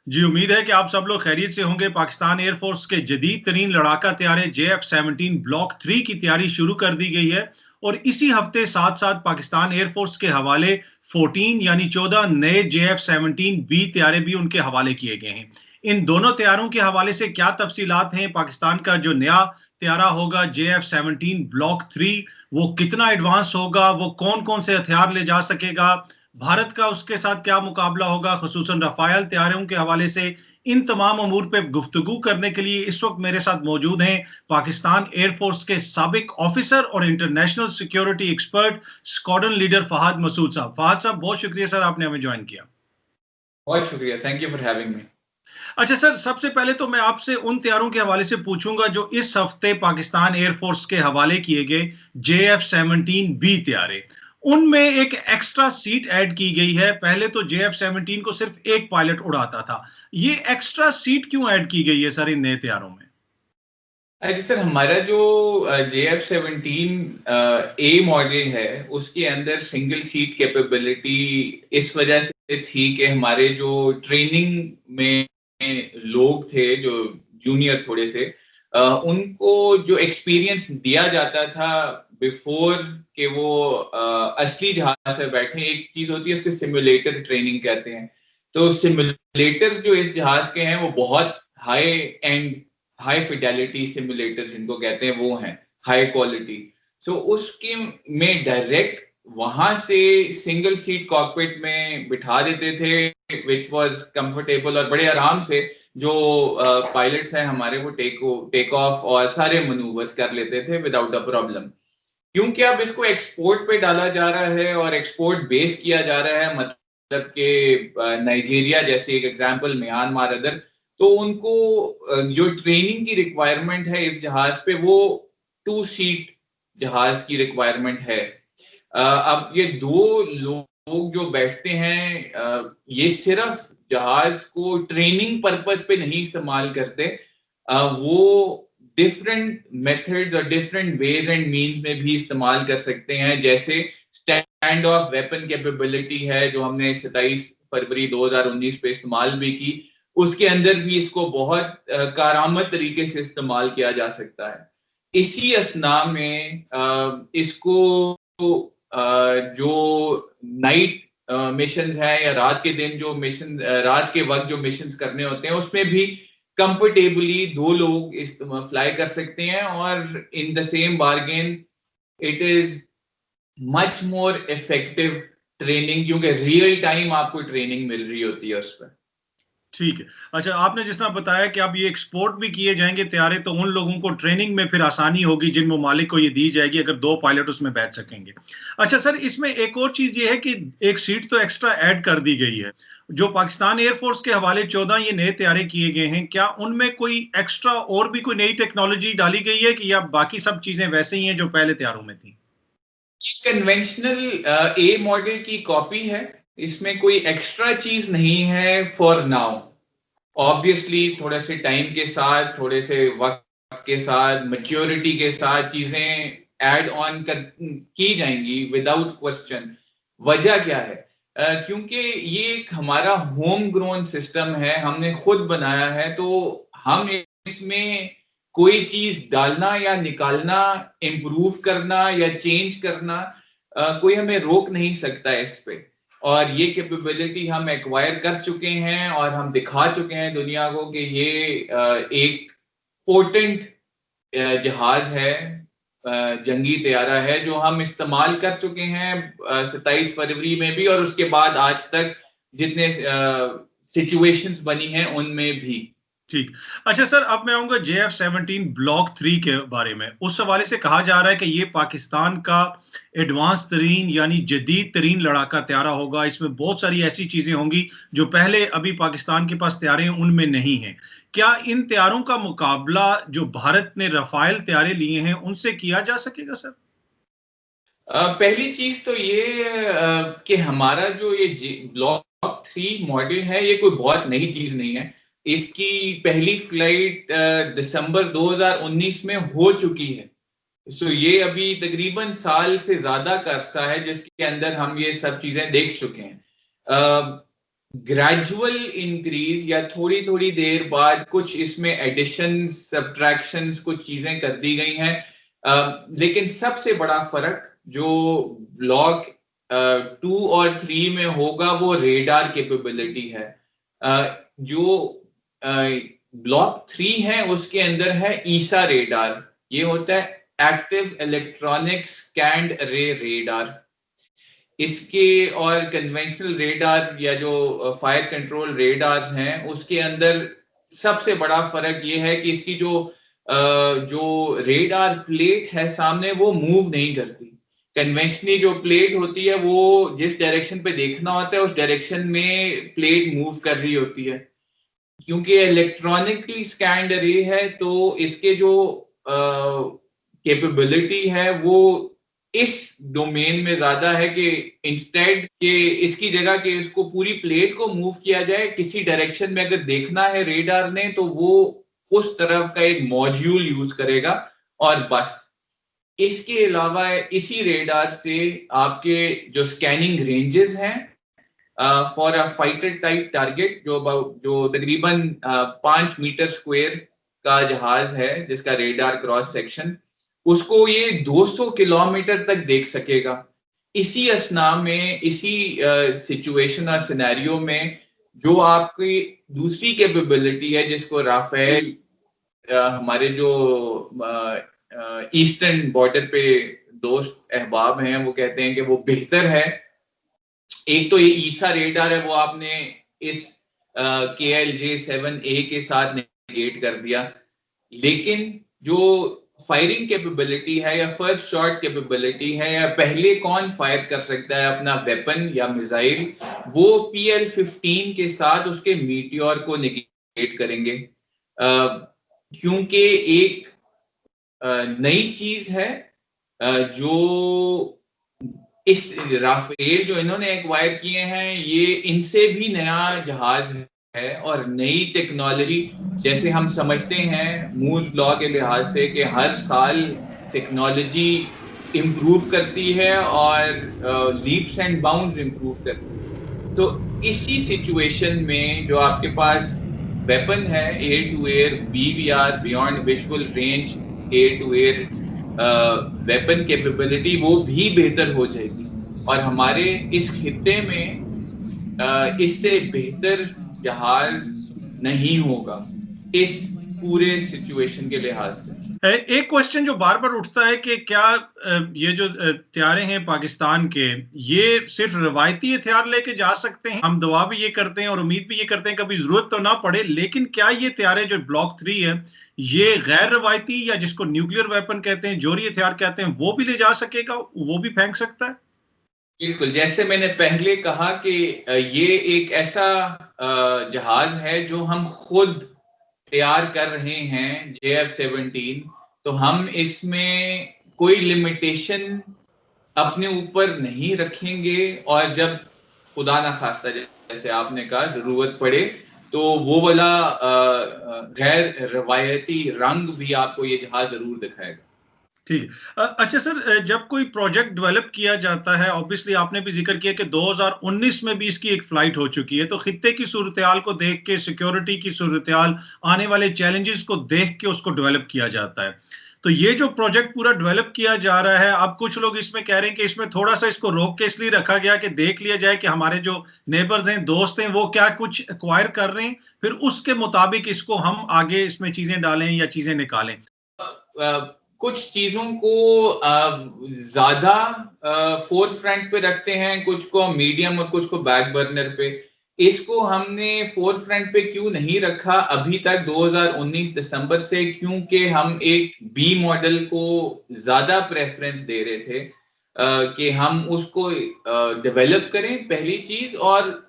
जी, उम्मीद है कि आप सब लोग खैरियत से होंगे। पाकिस्तान एयरफोर्स के जदीद तरीन लड़ाका तैयारे JF-17 ब्लॉक 3 की तैयारी शुरू कर दी गई है और इसी हफ्ते साथ-साथ पाकिस्तान एयरफोर्स के हवाले 14 यानी 14 नए JF-17B तैयारे भी उनके हवाले किए गए हैं। इन दोनों तैयारों के हवाले से क्या तफसीलात हैं? पाकिस्तान का जो नया तैयारा होगा JF-17 ब्लॉक 3 वो कितना एडवांस होगा? वो कौन-कौन से हथियार ले जा सकेगा? भारत का उसके साथ क्या मुकाबला होगा, ख़ुसूसन रफ़ायल तैयारों के हवाले से। इन तमाम अमूर पे गुफ्तगू करने के लिए इस वक्त मेरे साथ मौजूद हैं पाकिस्तान एयरफोर्स के साबिक ऑफिसर और international security expert squadron leader Fahad Masood साहब। फहद साहब, बहुत शुक्रिया सर, आपने हमें ज्वाइन किया। बहुत शुक्रिया, thank you for having me. अच्छा सर, सबसे पहले तो मैं आपसे उन तैयारों के हवाले से पूछूंगा जो इस हफ्ते पाकिस्तान एयरफोर्स के हवाले किए गए JF-17B तैयारे। उनमें एक एक्स्ट्रा सीट ऐड की गई है। पहले तो JF-17 को सिर्फ एक पायलट उड़ाता था। ये एक्स्ट्रा सीट क्यों ऐड की गई है सर इन नए तैयारों में? जी सर, हमारा जो JF-17 ए मॉडल है उसके अंदर सिंगल सीट कैपेबिलिटी इस वजह से थी कि हमारे जो ट्रेनिंग में लोग थे जो जूनियर थोड़े से, उनको जो एक्सपीरियंस दिया जाता था बिफोर कि वो असली जहाज से बैठे। एक चीज होती है उसको सिमुलेटर ट्रेनिंग कहते हैं। तो सिमुलेटर्स जो इस जहाज के हैं वो बहुत high and high Fidelity simulator जिनको कहते हैं वो हैं, हाई क्वालिटी। सो उसके में डायरेक्ट वहां से सिंगल सीट कॉकपिट में बिठा देते थे विच वाज कंफर्टेबल, और बड़े आराम से जो पायलट्स हैं हमारे वो टेक ऑफ और सारे मनूवर्स कर लेते थे विदाउट अ प्रॉब्लम। क्योंकि अब इसको एक्सपोर्ट पे डाला जा रहा है और एक्सपोर्ट बेस किया जा रहा है, मतलब कि नाइजीरिया जैसे एक एग्जांपल, म्यांमार अदर, तो उनको जो ट्रेनिंग की रिक्वायरमेंट है इस जहाज पे वो 2 सीट जहाज की रिक्वायरमेंट है। अब ये 2 लोग जो बैठते हैं ये सिर्फ जहाज को ट्रेनिंग पर्पस पे नहीं इस्तेमाल करते, वो डिफरेंट मेथड और डिफरेंट वेज एंड मीन्स में भी इस्तेमाल कर सकते हैं। जैसे स्टैंड ऑफ वेपन कैपेबिलिटी है जो हमने 27 फरवरी 2019 पे इस्तेमाल भी की, उसके अंदर भी इसको बहुत कारआमद तरीके से इस्तेमाल किया जा सकता है। इसी असना में इसको जो नाइट मिशंस है या रात के दिन जो मिशन, रात के वक्त जो मिशंस करने होते हैं उसमें भी कंफर्टेबली 2 लोग इस फ्लाई कर सकते हैं, और in the same bargain it is much more effective training, क्योंकि रियल टाइम आपको ट्रेनिंग मिल रही होती है उस पर। ठीक है। अच्छा, आपने जिस तरह बताया कि अब ये एक्सपोर्ट भी किए जाएंगे तैयारे, तो उन लोगों को ट्रेनिंग में फिर आसानी होगी जिन ममालिक को ये दी जाएगी अगर 2 पायलट उसमें बैठ सकेंगे। अच्छा सर, इसमें एक और चीज ये है कि एक सीट तो एक्स्ट्रा ऐड कर दी गई है। जो पाकिस्तान एयरफोर्स के हवाले 14 ये नए तैयारे किए गए हैं, क्या उनमें कोई एक्स्ट्रा और भी कोई नई टेक्नोलॉजी डाली गई है कि या बाकी सब चीजें वैसे ही हैं जो पहले तैयारों में थी? कन्वेंशनल ए मॉडल की कॉपी है, इसमें कोई एक्स्ट्रा चीज नहीं है फॉर नाउ। ऑब्वियसली थोड़े से टाइम के साथ, थोड़े से वक्त के साथ, मैच्योरिटी के साथ चीजें ऐड ऑन की जाएंगी विदाउट क्वेश्चन। वजह क्या है? क्योंकि ये एक हमारा होम ग्रोन सिस्टम है, हमने खुद बनाया है, तो हम इसमें कोई चीज डालना या निकालना, इंप्रूव करना या चेंज करना, कोई हमें रोक नहीं सकता इस पे। और ये कैपेबिलिटी हम एक्वायर कर चुके हैं और हम दिखा चुके हैं दुनिया को कि ये एक पोटेंट जहाज है, जंगी तैयारा है जो हम इस्तेमाल कर चुके हैं 27 फरवरी में भी, और उसके बाद आज तक जितने सिचुएशंस बनी हैं उनमें भी। ठीक। अच्छा सर, अब मैं आऊंगा JF-17 ब्लॉक 3 के बारे में। उस हवाले से कहा जा रहा है कि ये पाकिस्तान का एडवांस तरीन यानी जदीद तरीन लड़ाका तैयारा होगा। इसमें बहुत सारी ऐसी चीजें होंगी जो पहले अभी पाकिस्तान के पास तैयारे हैं उनमें नहीं है। क्या इन तैयारों का मुकाबला जो भारत ने रफाइल तैयारे लिए हैं उनसे किया जा सकेगा सर? पहली चीज तो ये कि हमारा जो ये ब्लॉक 3 मॉडल है ये कोई बहुत नई चीज नहीं है। इसकी पहली फ्लाइट दिसंबर 2019 में हो चुकी है। सो ये अभी तकरीबन साल से ज्यादा का अरसा है जिसके अंदर हम ये सब चीजें देख चुके हैं। ग्रेजुअल इंक्रीज या थोड़ी थोड़ी देर बाद कुछ इसमें एडिशन सब्ट्रैक्शंस कुछ चीजें कर दी गई हैं, लेकिन सबसे बड़ा फर्क जो ब्लॉक 2 और 3 में होगा वो रेडार कैपेबिलिटी है। जो ब्लॉक 3 है उसके अंदर है ईसा रेडार, ये होता है एक्टिव इलेक्ट्रॉनिक स्कैंड रे रेडार। इसके और कन्वेंशनल रेडार या जो फायर कंट्रोल रेडार्स हैं उसके अंदर सबसे बड़ा फर्क ये है कि इसकी जो रेडार प्लेट है सामने वो मूव नहीं करती। कन्वेंशनली जो प्लेट होती है वो जिस डायरेक्शन पे देखना होता है उस डायरेक्शन में प्लेट मूव कर रही होती है। क्योंकि इलेक्ट्रॉनिकली स्कैन्ड रे है तो इसके जो कैपेबिलिटी है वो इस डोमेन में ज्यादा है कि इंस्टेड के इसकी जगह के इसको पूरी प्लेट को मूव किया जाए, किसी डायरेक्शन में अगर देखना है रेडार ने तो वो उस तरफ का एक मॉड्यूल यूज करेगा और बस। इसके अलावा इसी रेडार से आपके जो स्कैनिंग रेंजेस हैं for a fighter type target जो तकरीबन 5 मीटर स्क्वायर का जहाज है जिसका रेडार क्रॉस सेक्शन, उसको ये 200 किलोमीटर तक देख सकेगा। इसी असना में इसी सिचुएशन और सिनेरियो में जो आपकी दूसरी कैपेबिलिटी है जिसको राफेल हमारे जो ईस्टर्न बॉर्डर पे दोस्त अहबाब हैं वो कहते हैं कि वो बेहतर है। एक तो ये ईसा रेडार है वो आपने इस KLJ-7A के साथ नेगेट कर दिया, लेकिन जो फायरिंग कैपेबिलिटी है या फर्स्ट शॉट कैपेबिलिटी है या पहले कौन फायर कर सकता है अपना वेपन या मिसाइल, वो PL-15 के साथ उसके मीटियोर को नेगेट करेंगे। क्योंकि एक नई चीज है जो इस राफेल जो इन्होंने एक्वायर किए हैं ये इनसे भी नया जहाज है और नई टेक्नोलॉजी। जैसे हम समझते हैं मूर्स लॉ के लिहाज से कि हर साल टेक्नोलॉजी इंप्रूव करती है और लीप्स एंड बाउंड्स इंप्रूव करती है। तो इसी सिचुएशन में जो आपके पास वेपन है air to air BVR beyond visual range air to air weapon capability वो भी बेहतर हो जाएगी और हमारे इस खित्ते में इससे बेहतर जहाज नहीं होगा इस पूरे सिचुएशन के लिहाज से। एक क्वेश्चन जो बार बार उठता है कि क्या ये जो हथियारे हैं पाकिस्तान के ये सिर्फ रवायती हथियार लेके जा सकते हैं? हम दवा भी ये करते हैं और उम्मीद भी ये करते हैं कभी जरूरत तो ना पड़े, लेकिन क्या ये हथियारे जो ब्लॉक 3 है ये गैर रवायती या जिसको न्यूक्लियर वेपन कहते हैं, जोहरी हथियार कहते हैं, वो भी ले जा सकेगा, वो भी फेंक सकता है? बिल्कुल, जैसे मैंने पहले कहा कि ये एक ऐसा जहाज है जो हम खुद तैयार कर रहे हैं JF-17, तो हम इसमें कोई लिमिटेशन अपने ऊपर नहीं रखेंगे और जब खुदा ना खास्ता जैसे आपने कहा जरूरत पड़े तो वो वाला गैर रवायती रंग भी आपको ये जहाज जरूर दिखाएगा। ठीक। अच्छा सर, जब कोई प्रोजेक्ट डेवलप किया जाता है, ऑब्वियसली आपने भी जिक्र किया कि 2019 में भी इसकी एक फ्लाइट हो चुकी है, तो खित्ते की सूरत-ए-हाल को देख के, सिक्योरिटी की सूरत-ए-हाल, आने वाले चैलेंजेस को देख के उसको डेवलप किया जाता है। तो ये जो प्रोजेक्ट पूरा डेवलप किया जा रहा है, अब कुछ लोग इसमें कह रहे हैं कि इसमें थोड़ा सा इसको रोक के इसलिए रखा गया कि देख लिया जाए कि हमारे जो नेबर्स हैं, दोस्त हैं, वो क्या कुछ एक्वायर कर रहे हैं, फिर उसके मुताबिक इसको हम आगे इसमें चीजें डालें या चीजें निकालें। कुछ चीजों को ज्यादा फोर्थ फ्रंट पे रखते हैं, कुछ को मीडियम और कुछ को बैक बर्नर पे। इसको हमने फोर्थ फ्रंट पे क्यों नहीं रखा अभी तक 2019 दिसंबर से, क्योंकि हम एक बी मॉडल को ज्यादा प्रेफरेंस दे रहे थे कि हम उसको डेवलप करें पहली चीज, और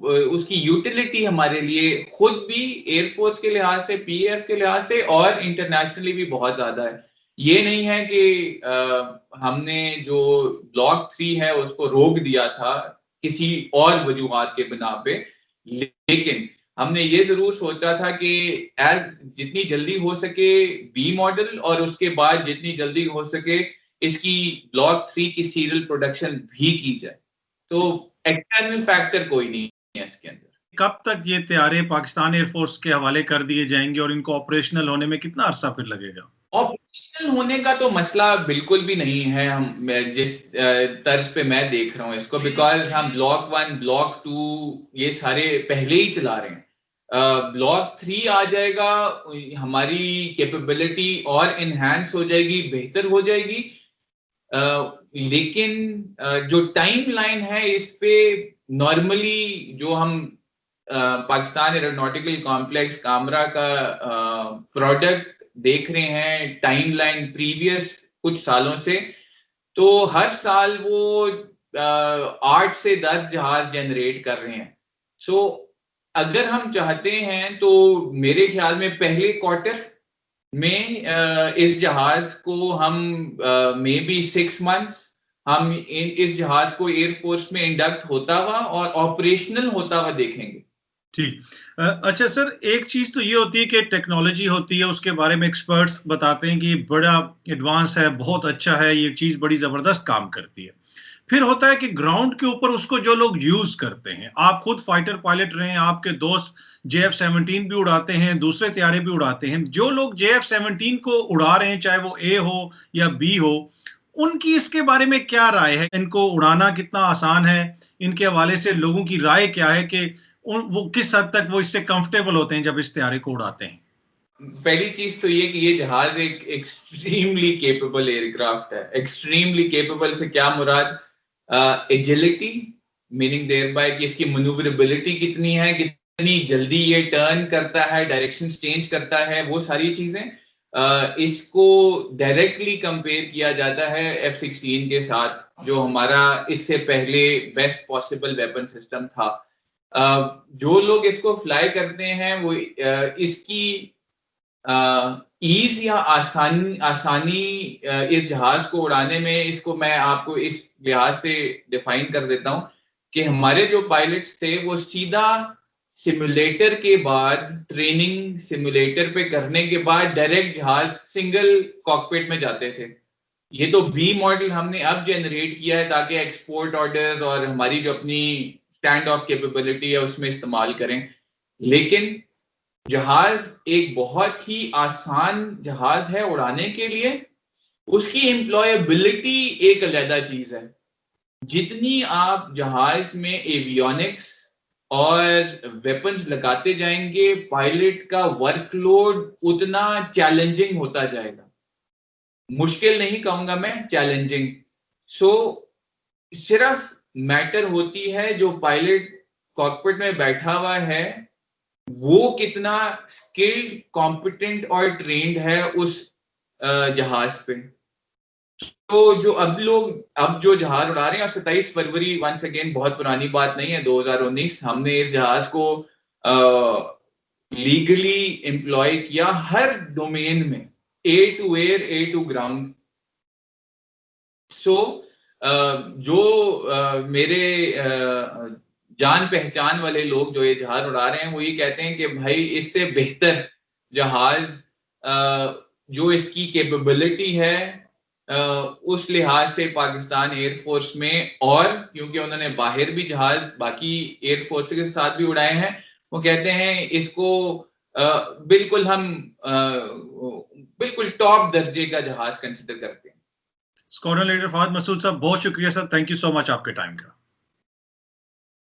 उसकी यूटिलिटी हमारे लिए खुद भी एयरफोर्स के लिहाज से, PAF के लिहाज से और इंटरनेशनली भी बहुत ज्यादा है। ये नहीं है कि हमने जो ब्लॉक 3 है उसको रोक दिया था किसी और वजूहात के बिना पे, लेकिन हमने ये जरूर सोचा था कि जितनी जल्दी हो सके बी मॉडल और उसके बाद जितनी जल्दी हो सके इसकी ब्लॉक 3 की सीरियल प्रोडक्शन भी की जाए। तो एक्सटर्नल फैक्टर कोई नहीं। है इसके अंदर। कब तक ये तैयारे पाकिस्तान एयरफोर्स के हवाले कर दिए जाएंगे और इनको ऑपरेशनल होने में कितना अरसा फिर लगेगा? ऑपरेशनल होने का तो मसला बिल्कुल भी नहीं है, हम जिस तर्ज पे मैं देख रहा हूँ इसको, बिकॉज हम ब्लॉक 1 ब्लॉक 2 ये सारे पहले ही चला रहे हैं। ब्लॉक 3 आ जाएगा, हमारी कैपेबिलिटी और इनहैंस हो जाएगी, बेहतर हो जाएगी। लेकिन जो टाइम लाइन है इस पे नॉर्मली जो हम पाकिस्तान एरोनॉटिकल कॉम्प्लेक्स कामरा का प्रोडक्ट देख रहे हैं टाइम लाइन प्रीवियस कुछ सालों से, तो हर साल वो 8 से 10 जहाज जनरेट कर रहे हैं। सो अगर हम चाहते हैं तो मेरे ख्याल में पहले क्वार्टर में इस जहाज को हम मे बी 6 मंथ्स हम इस जहाज को एयरफोर्स में इंडक्ट होता हुआ और ऑपरेशनल होता हुआ देखेंगे। ठीक। अच्छा सर, एक चीज तो ये होती है कि टेक्नोलॉजी होती है, उसके बारे में एक्सपर्ट्स बताते हैं कि बड़ा एडवांस है, बहुत अच्छा है, ये चीज बड़ी जबरदस्त काम करती है। फिर होता है कि ग्राउंड के ऊपर उसको जो लोग यूज करते हैं, आप खुद फाइटर पायलट रहे हैं, आपके दोस्त JF-17 भी उड़ाते हैं, दूसरे तैयारे भी उड़ाते हैं, जो लोग JF-17 को उड़ा रहे हैं, चाहे वो A हो या B हो, उनकी इसके बारे में क्या राय है? इनको उड़ाना कितना आसान है? इनके हवाले से लोगों की राय क्या है कि वो किस हद तक वो इससे कंफर्टेबल होते हैं जब इस तैयारे को उड़ाते हैं? पहली चीज तो ये कि ये जहाज एक एक्सट्रीमली केपेबल एयरक्राफ्ट है। एक्सट्रीमली केपेबल से क्या मुराद? एजिलिटी, मीनिंग देयर बाय कि इसकी मनूवरेबिलिटी कितनी है, कितनी जल्दी ये टर्न करता है, डायरेक्शन चेंज करता है, वो सारी चीजें। इसको डायरेक्टली कंपेयर किया जाता है F-16 के साथ, जो हमारा इससे पहले बेस्ट पॉसिबल वेपन सिस्टम था। जो लोग इसको फ्लाई करते हैं वो इसकी ईज या आसानी इस जहाज को उड़ाने में, इसको मैं आपको इस लिहाज से डिफाइन कर देता हूं कि हमारे जो पायलट्स थे वो सीधा सिमुलेटर के बाद, ट्रेनिंग सिमुलेटर पे करने के बाद डायरेक्ट जहाज सिंगल कॉकपिट में जाते थे। ये तो बी मॉडल हमने अब जनरेट किया है ताकि एक्सपोर्ट ऑर्डर्स और हमारी जो अपनी स्टैंड ऑफ कैपेबिलिटी है उसमें इस्तेमाल करें। लेकिन जहाज एक बहुत ही आसान जहाज है उड़ाने के लिए, उसकी एम्प्लॉयबिलिटी एक अलग चीज है। जितनी आप जहाज में एवियोनिक्स और वेपन्स लगाते जाएंगे, पायलट का वर्कलोड उतना चैलेंजिंग होता जाएगा। मुश्किल नहीं कहूंगा मैं, चैलेंजिंग। सो सिर्फ मैटर होती है जो पायलट कॉकपिट में बैठा हुआ है वो कितना स्किल्ड, कॉम्पिटेंट और ट्रेन्ड है उस जहाज पे। तो जो अब जो जहाज उड़ा रहे हैं, और 27 फरवरी वंस अगेन बहुत पुरानी बात नहीं है, 2019 हमने इस जहाज को लीगली एम्प्लॉय किया हर डोमेन में, A to air, A to ground. So जो मेरे जान पहचान वाले लोग जो ये जहाज उड़ा रहे हैं वो ये कहते हैं कि भाई इससे बेहतर जहाज जो इसकी कैपेबिलिटी है उस लिहाज से पाकिस्तान एयरफोर्स में, और क्योंकि उन्होंने बाहर भी जहाज बाकी एयरफोर्स के साथ भी उड़ाए हैं, वो कहते हैं इसको बिल्कुल हम बिल्कुल टॉप दर्जे का जहाज कंसिडर करते हैं। स्क्वाड्रन लीडर फहद मसूद साहब, बहुत शुक्रिया sir, thank you so much आपके टाइम का।